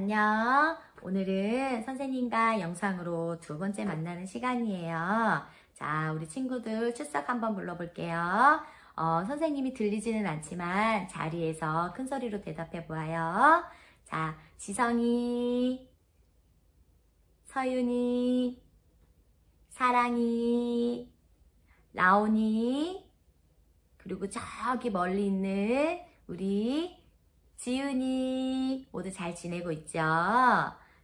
안녕. 오늘은 선생님과 영상으로 두 번째 만나는 시간이에요. 자, 우리 친구들 출석 한번 불러볼게요. 선생님이 들리지는 않지만 자리에서 큰 소리로 대답해 보아요. 자, 지성이, 서윤이, 사랑이, 라온이, 그리고 저기 멀리 있는 우리 지은이 모두 잘 지내고 있죠?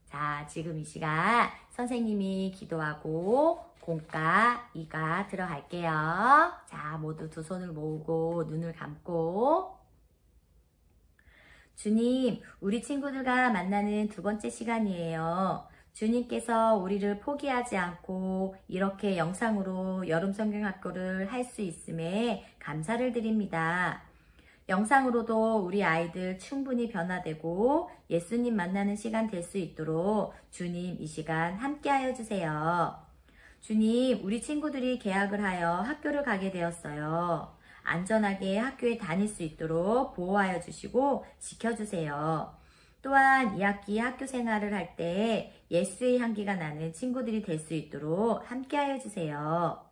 자, 지금 이 시간 선생님이 기도하고 공과 이가 들어갈게요. 자, 모두 두 손을 모으고 눈을 감고 주님, 우리 친구들과 만나는 두 번째 시간이에요. 주님께서 우리를 포기하지 않고 이렇게 영상으로 여름성경학교를 할 수 있음에 감사를 드립니다. 영상으로도 우리 아이들 충분히 변화되고 예수님 만나는 시간 될 수 있도록 주님 이 시간 함께하여 주세요. 주님, 우리 친구들이 개학을 하여 학교를 가게 되었어요. 안전하게 학교에 다닐 수 있도록 보호하여 주시고 지켜주세요. 또한 2학기 학교 생활을 할 때 예수의 향기가 나는 친구들이 될 수 있도록 함께하여 주세요.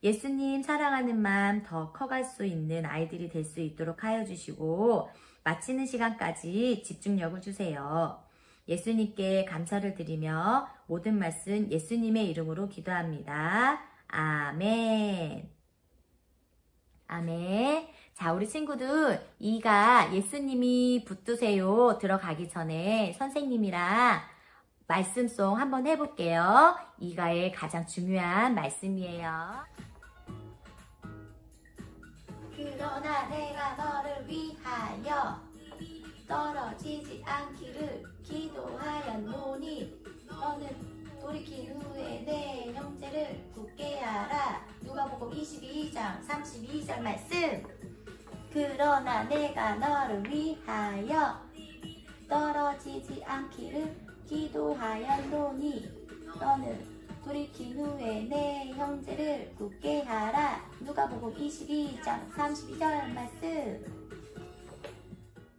예수님 사랑하는 마음 더 커갈 수 있는 아이들이 될 수 있도록 하여 주시고 마치는 시간까지 집중력을 주세요. 예수님께 감사를 드리며 모든 말씀 예수님의 이름으로 기도합니다. 아멘. 아멘. 자, 우리 친구들 이가 예수님이 붙드세요 들어가기 전에 선생님이랑 말씀송 한번 해볼게요. 이가의 가장 중요한 말씀이에요. 그러나 내가 너를 위하여 떨어지지 않기를 기도하였노니 너는 돌이킨 후에 내 형제를 굳게 하라. 누가복음 22장 32절 말씀. 그러나 내가 너를 위하여 떨어지지 않기를 기도하였노니 너는 돌이킨 후에 내 형제를 굳게 하라. 누가복음 22장 32절 말씀.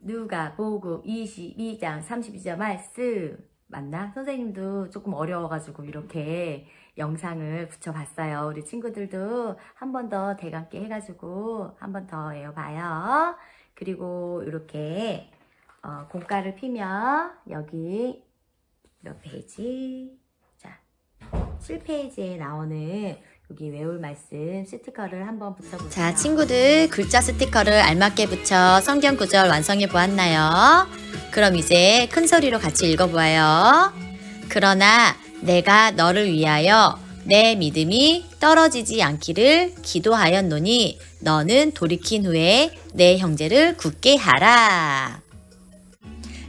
누가복음 22장 32절 말씀. 맞나? 선생님도 조금 어려워가지고 이렇게 영상을 붙여봤어요. 우리 친구들도 한 번 더 대감게 해가지고 한 번 더 외워봐요. 그리고 이렇게 공과를 피면 여기 몇 페이지? 자, 7페이지에 나오는 여기 외울 말씀 스티커를 한번 붙여보세요. 자, 친구들 글자 스티커를 알맞게 붙여 성경 구절 완성해 보았나요? 그럼 이제 큰 소리로 같이 읽어보아요. 그러나 내가 너를 위하여 내 믿음이 떨어지지 않기를 기도하였노니 너는 돌이킨 후에 내 형제를 굳게 하라.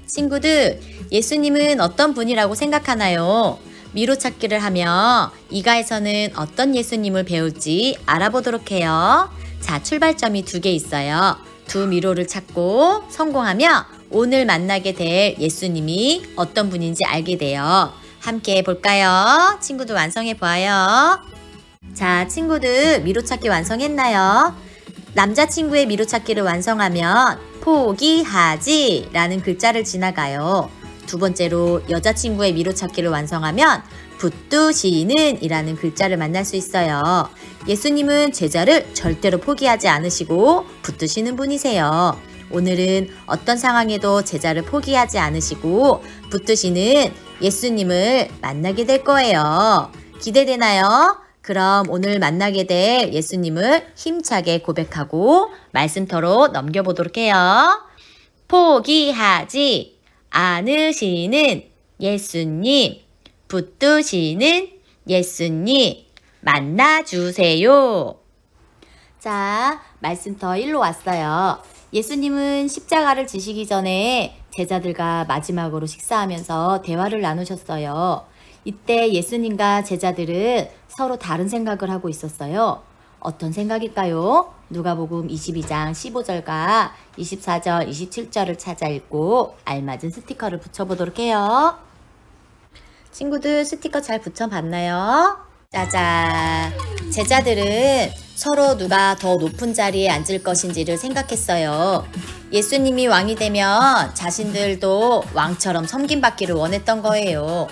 친구들, 예수님은 어떤 분이라고 생각하나요? 미로찾기를 하며 이가에서는 어떤 예수님을 배울지 알아보도록 해요. 자, 출발점이 두 개 있어요. 두 미로를 찾고 성공하며 오늘 만나게 될 예수님이 어떤 분인지 알게 돼요. 함께 해볼까요? 친구들 완성해 보아요. 자, 친구들 미로찾기 완성했나요? 남자친구의 미로찾기를 완성하면 포기하지 라는 글자를 지나가요. 두 번째로 여자친구의 미로찾기를 완성하면 붙드시는 이라는 글자를 만날 수 있어요. 예수님은 제자를 절대로 포기하지 않으시고 붙드시는 분이세요. 오늘은 어떤 상황에도 제자를 포기하지 않으시고 붙드시는 예수님을 만나게 될 거예요. 기대되나요? 그럼 오늘 만나게 될 예수님을 힘차게 고백하고 말씀터로 넘겨보도록 해요. 포기하지 않으시는 예수님, 붙드시는 예수님 만나주세요. 자, 말씀터 1로 왔어요. 예수님은 십자가를 지시기 전에 제자들과 마지막으로 식사하면서 대화를 나누셨어요. 이때 예수님과 제자들은 서로 다른 생각을 하고 있었어요. 어떤 생각일까요? 누가복음 22장 15절과 24절, 27절을 찾아 읽고 알맞은 스티커를 붙여보도록 해요. 친구들 스티커 잘 붙여봤나요? 짜잔! 제자들은 서로 누가 더 높은 자리에 앉을 것인지를 생각했어요. 예수님이 왕이 되면 자신들도 왕처럼 섬김받기를 원했던 거예요.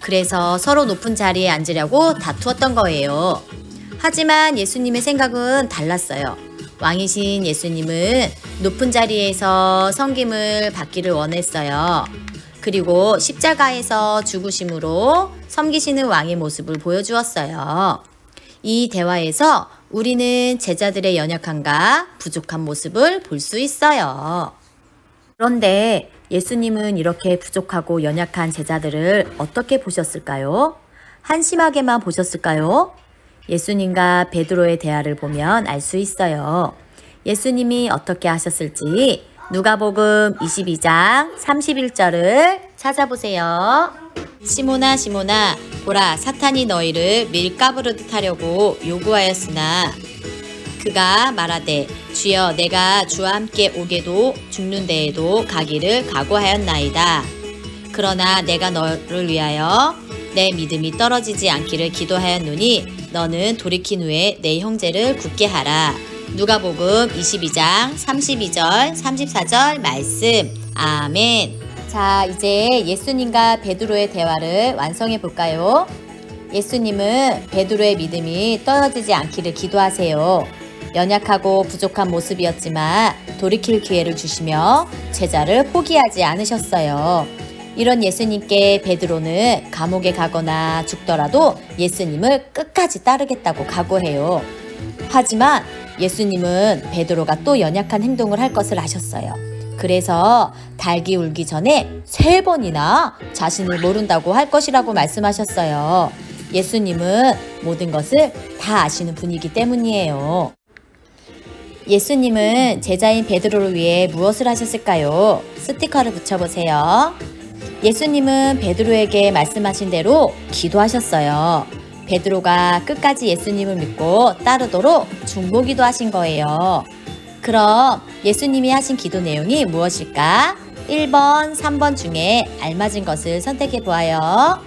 그래서 서로 높은 자리에 앉으려고 다투었던 거예요. 하지만 예수님의 생각은 달랐어요. 왕이신 예수님은 높은 자리에서 섬김을 받기를 원했어요. 그리고 십자가에서 죽으심으로 섬기시는 왕의 모습을 보여주었어요. 이 대화에서 우리는 제자들의 연약함과 부족한 모습을 볼 수 있어요. 그런데 예수님은 이렇게 부족하고 연약한 제자들을 어떻게 보셨을까요? 한심하게만 보셨을까요? 예수님과 베드로의 대화를 보면 알 수 있어요. 예수님이 어떻게 하셨을지 누가복음 22장 31절을 찾아보세요. 시몬아 시몬아 보라 사탄이 너희를 밀가부르듯 하려고 요구하였으나 그가 말하되 주여 내가 주와 함께 오게도 죽는 데에도 가기를 각오하였나이다. 그러나 내가 너를 위하여 내 믿음이 떨어지지 않기를 기도하였노니 너는 돌이킨 후에 내 형제를 굳게 하라. 누가복음 22장 32절 34절 말씀. 아멘. 자, 이제 예수님과 베드로의 대화를 완성해 볼까요? 예수님은 베드로의 믿음이 떨어지지 않기를 기도하세요. 연약하고 부족한 모습이었지만 돌이킬 기회를 주시며 제자를 포기하지 않으셨어요. 이런 예수님께 베드로는 감옥에 가거나 죽더라도 예수님을 끝까지 따르겠다고 각오해요. 하지만 예수님은 베드로가 또 연약한 행동을 할 것을 아셨어요. 그래서 닭이 울기 전에 3번이나 자신을 모른다고 할 것이라고 말씀하셨어요. 예수님은 모든 것을 다 아시는 분이기 때문이에요. 예수님은 제자인 베드로를 위해 무엇을 하셨을까요? 스티커를 붙여보세요. 예수님은 베드로에게 말씀하신 대로 기도하셨어요. 베드로가 끝까지 예수님을 믿고 따르도록 중보기도 하신 거예요. 그럼 예수님이 하신 기도 내용이 무엇일까? 1번, 3번 중에 알맞은 것을 선택해 보아요.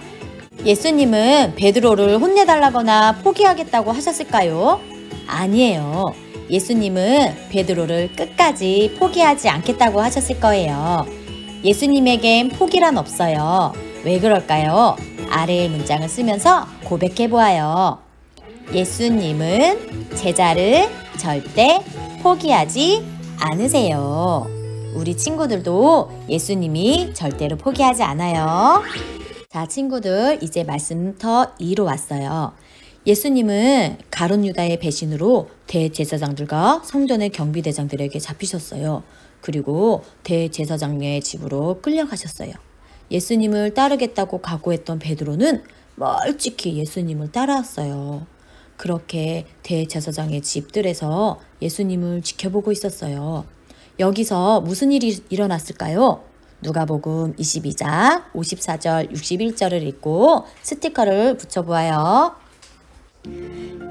예수님은 베드로를 혼내달라거나 포기하겠다고 하셨을까요? 아니에요. 예수님은 베드로를 끝까지 포기하지 않겠다고 하셨을 거예요. 예수님에겐 포기란 없어요. 왜 그럴까요? 아래의 문장을 쓰면서 고백해 보아요. 예수님은 제자를 절대 포기하지 않으세요. 우리 친구들도 예수님이 절대로 포기하지 않아요. 자, 친구들 이제 말씀부터 2로 왔어요. 예수님은 가룟 유다의 배신으로 대제사장들과 성전의 경비대장들에게 잡히셨어요. 그리고 대제사장의 집으로 끌려가셨어요. 예수님을 따르겠다고 각오했던 베드로는 멀찍이 예수님을 따라왔어요. 그렇게 대제사장의 집들에서 예수님을 지켜보고 있었어요. 여기서 무슨 일이 일어났을까요? 누가복음 22장 54절 61절을 읽고 스티커를 붙여보아요.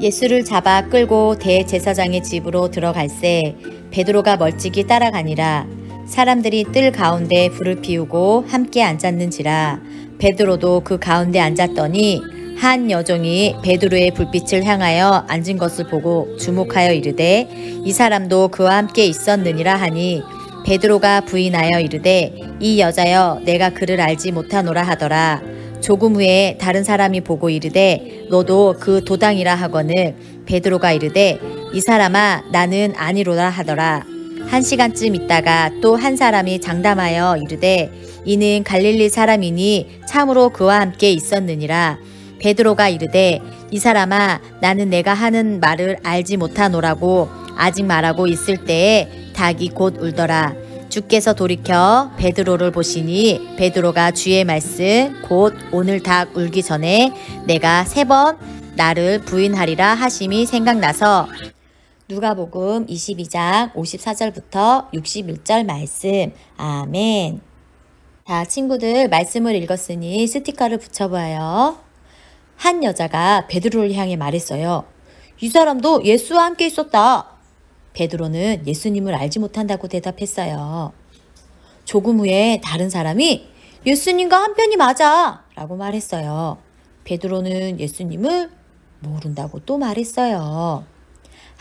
예수를 잡아 끌고 대제사장의 집으로 들어갈새 베드로가 멀찍이 따라가니라. 사람들이 뜰 가운데 불을 피우고 함께 앉았는지라. 베드로도 그 가운데 앉았더니 한 여종이 베드로의 불빛을 향하여 앉은 것을 보고 주목하여 이르되 이 사람도 그와 함께 있었느니라 하니 베드로가 부인하여 이르되 이 여자여 내가 그를 알지 못하노라 하더라. 조금 후에 다른 사람이 보고 이르되 너도 그 도당이라 하거늘 베드로가 이르되 이 사람아 나는 아니로라 하더라. 1시간쯤 있다가 또 한 사람이 장담하여 이르되 이는 갈릴리 사람이니 참으로 그와 함께 있었느니라. 베드로가 이르되 이 사람아 나는 내가 하는 말을 알지 못하노라고 아직 말하고 있을 때에 닭이 곧 울더라. 주께서 돌이켜 베드로를 보시니 베드로가 주의 말씀 곧 오늘 닭 울기 전에 내가 3번 나를 부인하리라 하심이 생각나서 누가복음 22장 54절부터 61절 말씀. 아멘. 자, 친구들 말씀을 읽었으니 스티커를 붙여봐요. 한 여자가 베드로를 향해 말했어요. 이 사람도 예수와 함께 있었다. 베드로는 예수님을 알지 못한다고 대답했어요. 조금 후에 다른 사람이 예수님과 한편이 맞아 라고 말했어요. 베드로는 예수님을 모른다고 또 말했어요.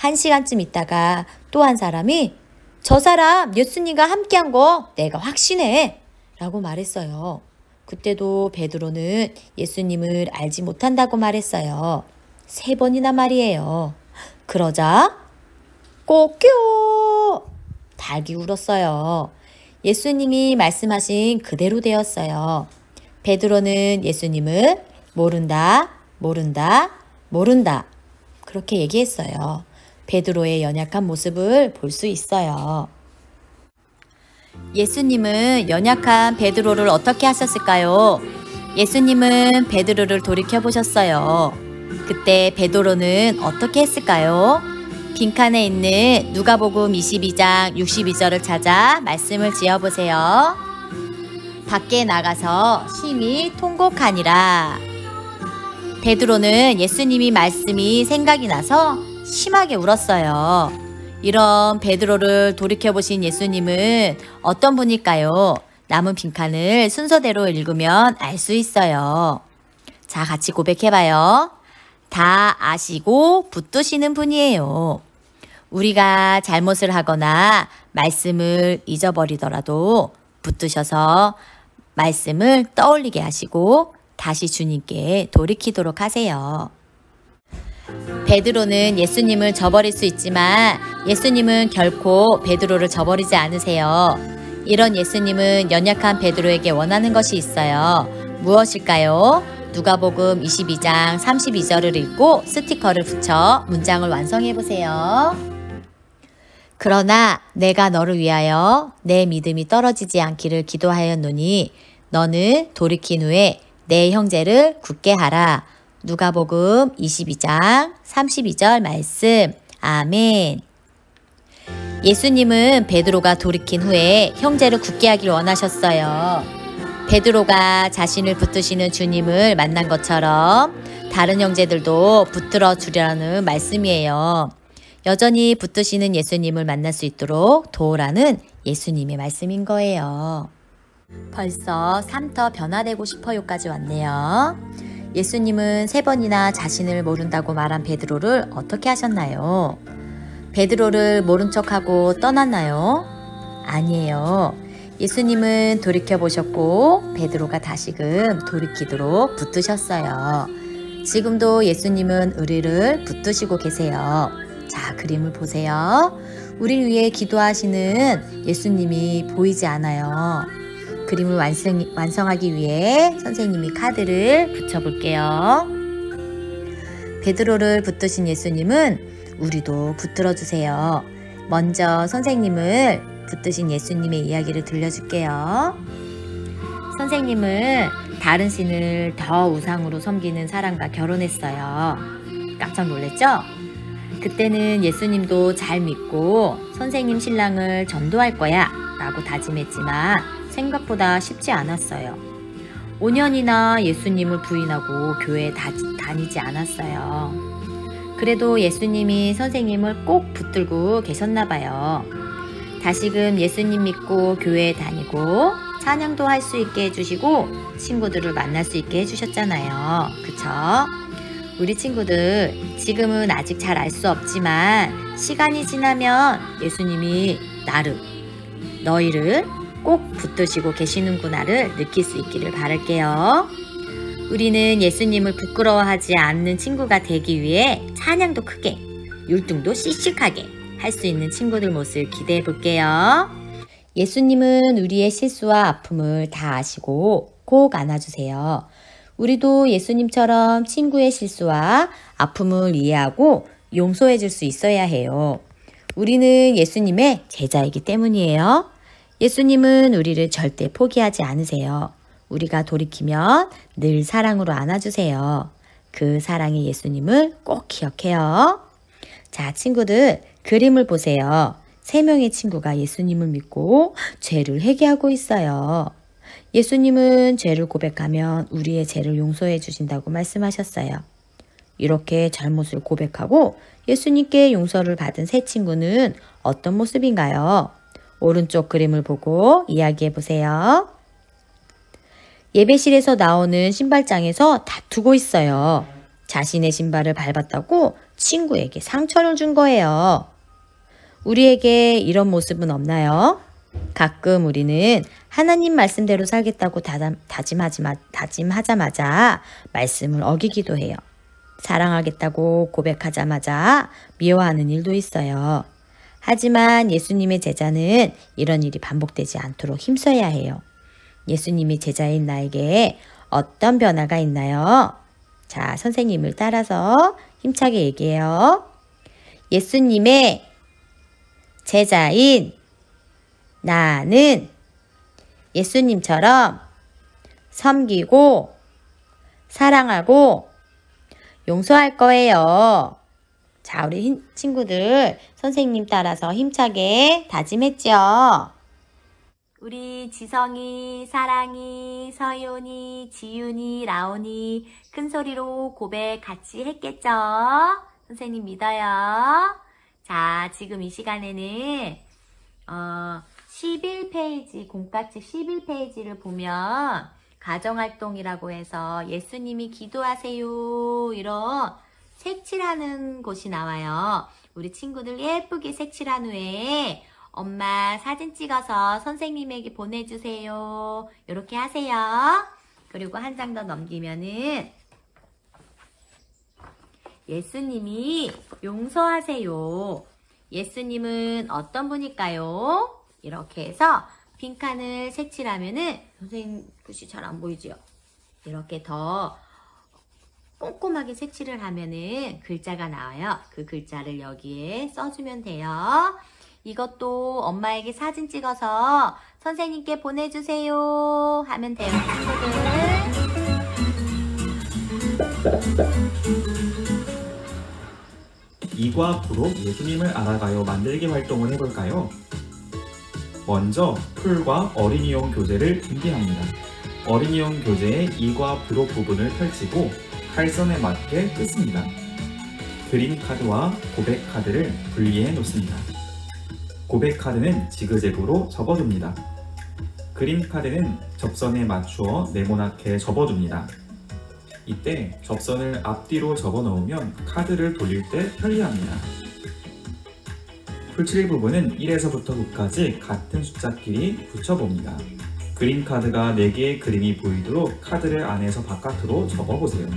1시간쯤 있다가 또 한 사람이 저 사람 예수님과 함께한 거 내가 확신해 라고 말했어요. 그때도 베드로는 예수님을 알지 못한다고 말했어요. 3번이나 말이에요. 그러자 꼬끼요 닭이 울었어요. 예수님이 말씀하신 그대로 되었어요. 베드로는 예수님을 모른다, 모른다, 모른다 그렇게 얘기했어요. 베드로의 연약한 모습을 볼 수 있어요. 예수님은 연약한 베드로를 어떻게 하셨을까요? 예수님은 베드로를 돌이켜보셨어요. 그때 베드로는 어떻게 했을까요? 빈칸에 있는 누가복음 22장 62절을 찾아 말씀을 지어보세요. 밖에 나가서 심히 통곡하니라. 베드로는 예수님이 말씀이 생각이 나서 심하게 울었어요. 이런 베드로를 돌이켜보신 예수님은 어떤 분일까요? 남은 빈칸을 순서대로 읽으면 알 수 있어요. 자, 같이 고백해봐요. 다 아시고 붙드시는 분이에요. 우리가 잘못을 하거나 말씀을 잊어버리더라도 붙드셔서 말씀을 떠올리게 하시고 다시 주님께 돌이키도록 하세요. 베드로는 예수님을 저버릴 수 있지만 예수님은 결코 베드로를 저버리지 않으세요. 이런 예수님은 연약한 베드로에게 원하는 것이 있어요. 무엇일까요? 누가복음 22장 32절을 읽고 스티커를 붙여 문장을 완성해 보세요. 그러나 내가 너를 위하여 내 믿음이 떨어지지 않기를 기도하였노니 너는 돌이킨 후에 내 형제를 굳게 하라. 누가복음 22장 32절 말씀. 아멘. 예수님은 베드로가 돌이킨 후에 형제를 굳게 하길 원하셨어요. 베드로가 자신을 붙드시는 주님을 만난 것처럼 다른 형제들도 붙들어 주려는 말씀이에요. 여전히 붙드시는 예수님을 만날 수 있도록 도우라는 예수님의 말씀인 거예요. 벌써 3터 변화되고 싶어요까지 왔네요. 예수님은 3번이나 자신을 모른다고 말한 베드로를 어떻게 하셨나요? 베드로를 모른 척하고 떠났나요? 아니에요. 예수님은 돌이켜보셨고 베드로가 다시금 돌이키도록 붙드셨어요. 지금도 예수님은 우리를 붙드시고 계세요. 자, 그림을 보세요. 우리를 위해 기도하시는 예수님이 보이지 않아요. 그림을 완성하기 위해 선생님이 카드를 붙여볼게요. 베드로를 붙드신 예수님은 우리도 붙들어 주세요. 먼저 선생님을 붙드신 예수님의 이야기를 들려줄게요. 선생님은 다른 신을 더 우상으로 섬기는 사람과 결혼했어요. 깜짝 놀랐죠? 그때는 예수님도 잘 믿고 선생님 신랑을 전도할 거야 라고 다짐했지만 생각보다 쉽지 않았어요. 5년이나 예수님을 부인하고 교회에 다니지 않았어요. 그래도 예수님이 선생님을 꼭 붙들고 계셨나 봐요. 다시금 예수님 믿고 교회에 다니고 찬양도 할 수 있게 해주시고 친구들을 만날 수 있게 해주셨잖아요. 그쵸? 우리 친구들 지금은 아직 잘 알 수 없지만 시간이 지나면 예수님이 너희를 꼭 붙드시고 계시는구나를 느낄 수 있기를 바랄게요. 우리는 예수님을 부끄러워하지 않는 친구가 되기 위해 찬양도 크게, 율동도 씩씩하게 할 수 있는 친구들 모습 기대해 볼게요. 예수님은 우리의 실수와 아픔을 다 아시고 꼭 안아주세요. 우리도 예수님처럼 친구의 실수와 아픔을 이해하고 용서해 줄 수 있어야 해요. 우리는 예수님의 제자이기 때문이에요. 예수님은 우리를 절대 포기하지 않으세요. 우리가 돌이키면 늘 사랑으로 안아주세요. 그 사랑의 예수님을 꼭 기억해요. 자, 친구들 그림을 보세요. 3명의 친구가 예수님을 믿고 죄를 회개하고 있어요. 예수님은 죄를 고백하면 우리의 죄를 용서해 주신다고 말씀하셨어요. 이렇게 잘못을 고백하고 예수님께 용서를 받은 세 친구는 어떤 모습인가요? 오른쪽 그림을 보고 이야기해 보세요. 예배실에서 나오는 신발장에서 다투고 있어요. 자신의 신발을 밟았다고 친구에게 상처를 준 거예요. 우리에게 이런 모습은 없나요? 가끔 우리는 하나님 말씀대로 살겠다고 다짐하자마자 말씀을 어기기도 해요. 사랑하겠다고 고백하자마자 미워하는 일도 있어요. 하지만 예수님의 제자는 이런 일이 반복되지 않도록 힘써야 해요. 예수님의 제자인 나에게 어떤 변화가 있나요? 자, 선생님을 따라서 힘차게 얘기해요. 예수님의 제자인 나는 예수님처럼 섬기고 사랑하고 용서할 거예요. 자, 우리 친구들 선생님 따라서 힘차게 다짐했죠? 우리 지성이, 사랑이, 서윤이, 지윤이, 라온이 큰 소리로 고백 같이 했겠죠? 선생님 믿어요. 자, 지금 이 시간에는 11페이지, 공과책 11페이지를 보면 가정활동이라고 해서 예수님이 기도하세요 이런 색칠하는 곳이 나와요. 우리 친구들 예쁘게 색칠한 후에 엄마 사진 찍어서 선생님에게 보내주세요. 이렇게 하세요. 그리고 한 장 더 넘기면은 예수님이 용서하세요. 예수님은 어떤 분일까요? 이렇게 해서 빈칸을 색칠하면은 선생님 글씨 잘 안 보이죠? 이렇게 더 꼼꼼하게 색칠을 하면은 글자가 나와요. 그 글자를 여기에 써주면 돼요. 이것도 엄마에게 사진 찍어서 선생님께 보내주세요 하면 돼요, 친구들. 이과 부로 예수님을 알아가요 만들기 활동을 해볼까요? 먼저 풀과 어린이용 교재를 준비합니다. 어린이용 교재의 이과 부로 부분을 펼치고 칼선에 맞게 뜯습니다. 그림 카드와 고백 카드를 분리해 놓습니다. 고백 카드는 지그재그로 접어줍니다. 그림 카드는 접선에 맞추어 네모나게 접어줍니다. 이때 접선을 앞뒤로 접어 넣으면 카드를 돌릴 때 편리합니다. 풀칠 부분은 1에서부터 9까지 같은 숫자끼리 붙여봅니다. 그림 카드가 4개의 그림이 보이도록 카드를 안에서 바깥으로 접어보세요.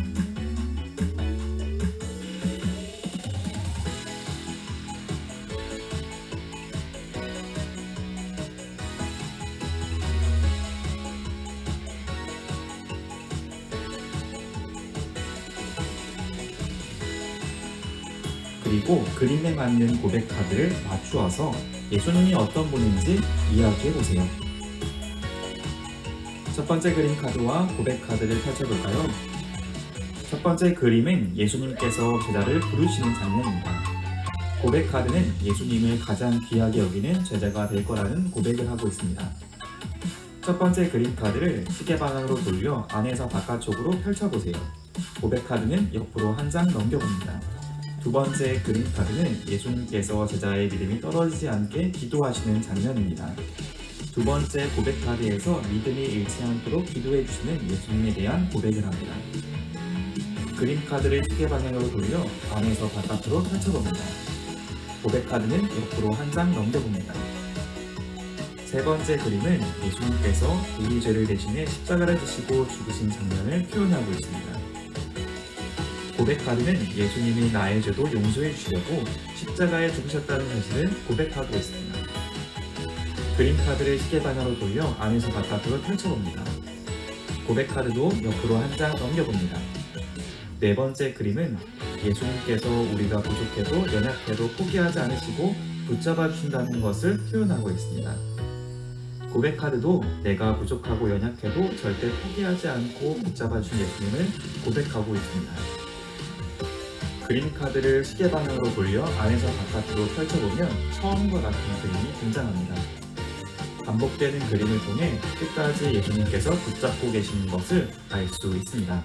그리고 그림에 맞는 고백 카드를 맞추어서 예수님이 어떤 분인지 이야기해보세요. 첫 번째 그림 카드와 고백 카드를 펼쳐볼까요? 첫 번째 그림은 예수님께서 제자를 부르시는 장면입니다. 고백 카드는 예수님을 가장 귀하게 여기는 제자가 될 거라는 고백을 하고 있습니다. 첫 번째 그림 카드를 시계 방향으로 돌려 안에서 바깥쪽으로 펼쳐보세요. 고백 카드는 옆으로 한 장 넘겨봅니다. 두 번째 그림 카드는 예수님께서 제자의 믿음이 떨어지지 않게 기도하시는 장면입니다. 두 번째 고백 카드에서 믿음이 잃지 않도록 기도해 주시는 예수님에 대한 고백을 합니다. 그림 카드를 시계 방향으로 돌려 안에서 바깥으로 펼쳐봅니다. 고백 카드는 옆으로 한 장 넘겨봅니다. 세 번째 그림은 예수님께서 우리 죄를 대신해 십자가를 지시고 죽으신 장면을 표현하고 있습니다. 고백 카드는 예수님이 나의 죄도 용서해 주시려고 십자가에 죽으셨다는 사실을 고백하고 있습니다. 그림 카드를 시계 방향으로 돌려 안에서 바깥으로 펼쳐봅니다. 고백 카드도 옆으로 한 장 넘겨봅니다. 네 번째 그림은 예수님께서 우리가 부족해도 연약해도 포기하지 않으시고 붙잡아 주신다는 것을 표현하고 있습니다. 고백 카드도 내가 부족하고 연약해도 절대 포기하지 않고 붙잡아 주신 예수님을 고백하고 있습니다. 그림 카드를 시계 방향으로 돌려 안에서 바깥으로 펼쳐보면 처음과 같은 그림이 등장합니다. 반복되는 그림을 통해 끝까지 예수님께서 붙잡고 계시는 것을 알 수 있습니다.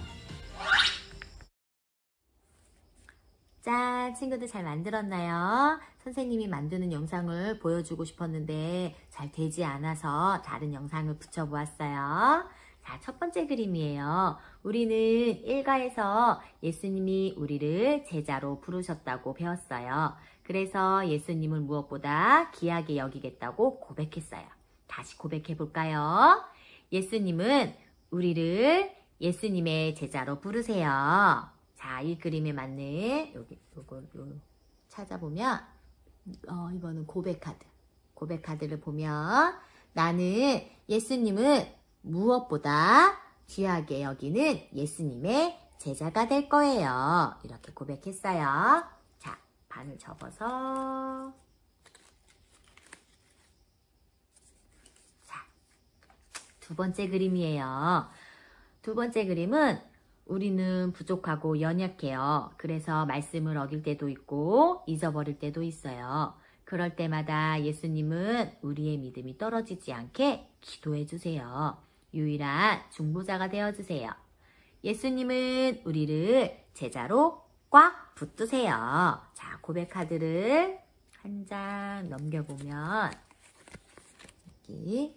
짠! 친구들 잘 만들었나요? 선생님이 만드는 영상을 보여주고 싶었는데 잘 되지 않아서 다른 영상을 붙여보았어요. 자, 첫 번째 그림이에요. 우리는 일가에서 예수님이 우리를 제자로 부르셨다고 배웠어요. 그래서 예수님을 무엇보다 귀하게 여기겠다고 고백했어요. 다시 고백해 볼까요? 예수님은 우리를 예수님의 제자로 부르세요. 자, 이 그림에 맞는 요거 찾아보면 이거는 고백카드. 고백카드를 보면 나는 예수님을 무엇보다 귀하게 여기는 예수님의 제자가 될 거예요. 이렇게 고백했어요. 자, 반을 접어서 자, 두 번째 그림이에요. 두 번째 그림은 우리는 부족하고 연약해요. 그래서 말씀을 어길 때도 있고 잊어버릴 때도 있어요. 그럴 때마다 예수님은 우리의 믿음이 떨어지지 않게 기도해 주세요. 유일한 중보자가 되어주세요. 예수님은 우리를 제자로 꽉 붙드세요. 자, 고백카드를 한 장 넘겨보면 여기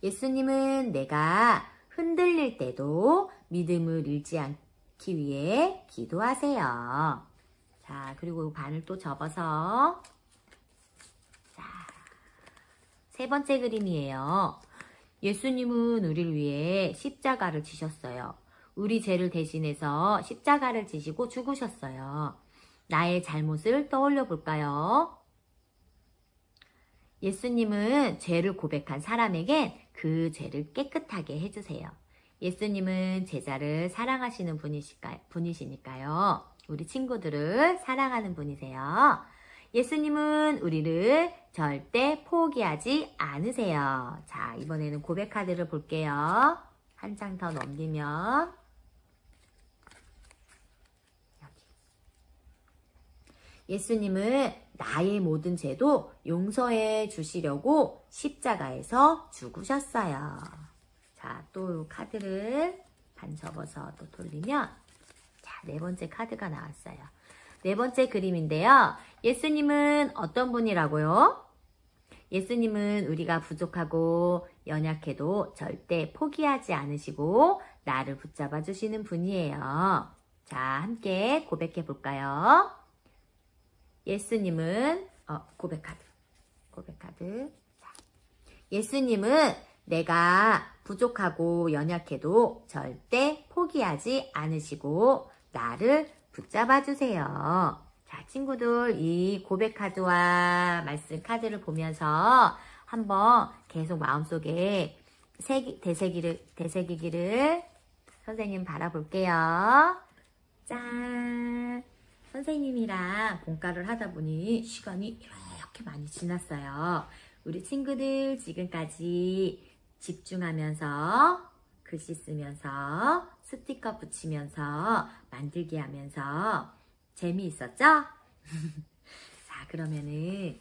예수님은 내가 흔들릴 때도 믿음을 잃지 않기 위해 기도하세요. 자, 그리고 반을 또 접어서 자, 세 번째 그림이에요. 예수님은 우리를 위해 십자가를 지셨어요. 우리 죄를 대신해서 십자가를 지시고 죽으셨어요. 나의 잘못을 떠올려 볼까요? 예수님은 죄를 고백한 사람에겐 그 죄를 깨끗하게 해주세요. 예수님은 제자를 사랑하시는 분이시니까요. 우리 친구들을 사랑하는 분이세요. 예수님은 우리를 절대 포기하지 않으세요. 자, 이번에는 고백카드를 볼게요. 한 장 더 넘기면 여기. 예수님은 나의 모든 죄도 용서해 주시려고 십자가에서 죽으셨어요. 자, 또 카드를 반 접어서 또 돌리면 자, 네 번째 카드가 나왔어요. 네 번째 그림인데요. 예수님은 어떤 분이라고요? 예수님은 우리가 부족하고 연약해도 절대 포기하지 않으시고 나를 붙잡아 주시는 분이에요. 자, 함께 고백해 볼까요? 예수님은 고백카드. 자, 예수님은 내가 부족하고 연약해도 절대 포기하지 않으시고 나를 붙잡아 주세요. 자, 친구들 이 고백카드와 말씀 카드를 보면서 한번 계속 마음속에 되새기기를 선생님 바라볼게요. 짠! 선생님이랑 공과를 하다 보니 시간이 이렇게 많이 지났어요. 우리 친구들 지금까지 집중하면서 글씨 쓰면서 스티커 붙이면서 만들기 하면서 재미있었죠? 자, 그러면은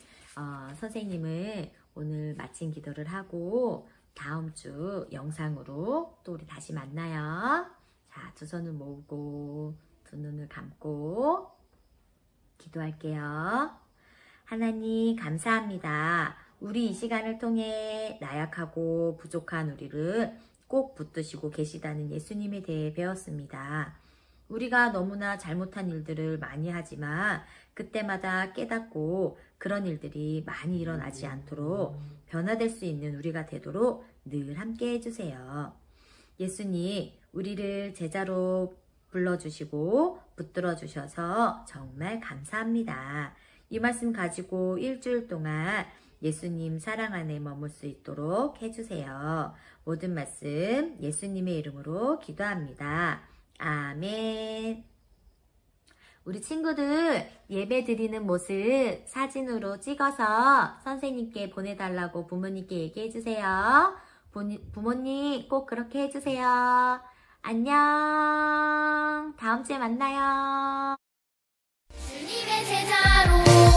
선생님은 오늘 마침 기도를 하고 다음 주 영상으로 또 우리 다시 만나요. 자, 두 손을 모으고 두 눈을 감고 기도할게요. 하나님 감사합니다. 우리 이 시간을 통해 나약하고 부족한 우리를 꼭 붙드시고 계시다는 예수님에 대해 배웠습니다. 우리가 너무나 잘못한 일들을 많이 하지만 그때마다 깨닫고 그런 일들이 많이 일어나지 않도록 변화될 수 있는 우리가 되도록 늘 함께 해주세요. 예수님, 우리를 제자로 불러주시고 붙들어 주셔서 정말 감사합니다. 이 말씀 가지고 일주일 동안 예수님 사랑 안에 머물 수 있도록 해주세요. 모든 말씀 예수님의 이름으로 기도합니다. 아멘. 우리 친구들 예배 드리는 모습 사진으로 찍어서 선생님께 보내달라고 부모님께 얘기해주세요. 부모님 꼭 그렇게 해주세요. 안녕. 다음 주에 만나요. 주님의 제자로